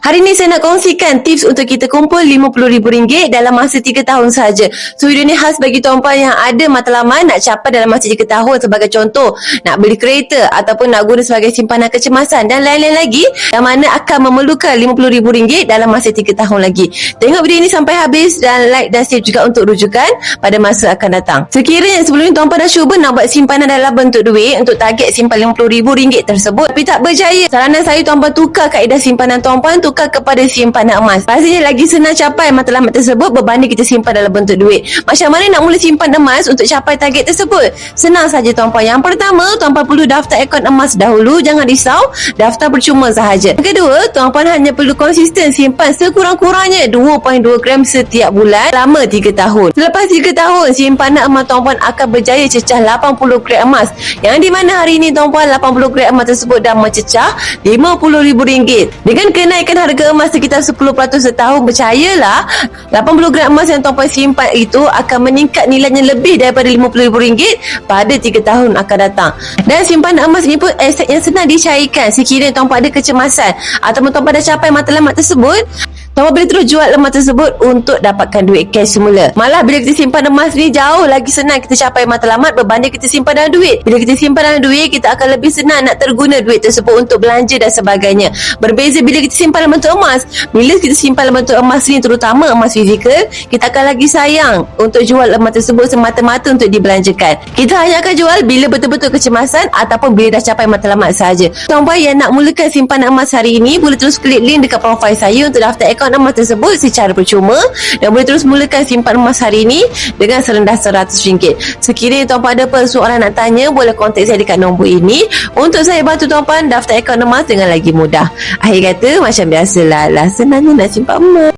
Hari ni saya nak kongsikan tips untuk kita kumpul RM50,000 dalam masa 3 tahun saja. So video ni khas bagi tuan-puan yang ada matlamat nak capai dalam masa 3 tahun. Sebagai contoh, nak beli kereta ataupun nak guna sebagai simpanan kecemasan dan lain-lain lagi yang mana akan memerlukan RM50,000 dalam masa 3 tahun lagi. Tengok video ini sampai habis dan like dan save juga untuk rujukan pada masa akan datang. Sekiranya sebelum ni tuan-puan dah cuba nak buat simpanan dalam bentuk duit untuk target simpan RM50,000 tersebut tapi tak berjaya, saranan saya tuan-puan tukar kaedah simpanan tuan-puan, tukar kepada simpanan emas. Pastinya lagi senang capai matlamat tersebut berbanding kita simpan dalam bentuk duit. Macam mana nak mula simpan emas untuk capai target tersebut? Senang saja tuan-puan. Yang pertama, tuan-puan perlu daftar akaun emas dahulu. Jangan risau, daftar percuma sahaja. Yang kedua, tuan-puan hanya perlu konsisten simpan sekurang-kurangnya 2.2 gram setiap bulan selama 3 tahun. Selepas 3 tahun, simpanan emas tuan-puan akan berjaya cecah 80 gram emas. Yang di mana hari ini tuan-puan 80 gram emas tersebut dah mencecah RM50,000. Dengan kenaikan harga emas sekitar 10% setahun, percayalah 80 gram emas yang tuan-puan simpan itu akan meningkat nilainya lebih daripada RM50,000 pada 3 tahun akan datang. Dan simpanan emas ini pun aset yang senang dicairkan sekiranya tuan-puan ada kecemasan ataupun tuan-puan dah capai matlamat tersebut. Tuan-puan boleh terus jual emas tersebut untuk dapatkan duit cash semula. Malah bila kita simpan emas ni jauh lagi senang kita capai matlamat berbanding kita simpan dalam duit. Bila kita simpan dalam duit, kita akan lebih senang nak terguna duit tersebut untuk belanja dan sebagainya. Berbeza bila kita simpan dalam bentuk emas. Bila kita simpan dalam bentuk emas ni, terutama emas fizikal, kita akan lagi sayang untuk jual emas tersebut semata-mata untuk dibelanjakan. Kita hanya akan jual bila betul-betul kecemasan ataupun bila dah capai matlamat sahaja. Tuan-puan yang nak mulakan simpanan emas hari ini, boleh terus klik link dekat profil saya untuk daftar akaun emas tersebut secara percuma dan boleh terus mulakan simpan emas hari ini dengan serendah RM100. Sekiranya tuan-puan ada persoalan nak tanya, boleh kontak saya dekat nombor ini untuk saya bantu tuan-puan daftar akaun emas dengan lagi mudah. Akhir kata, macam biasalah, senangnya nak simpan emas.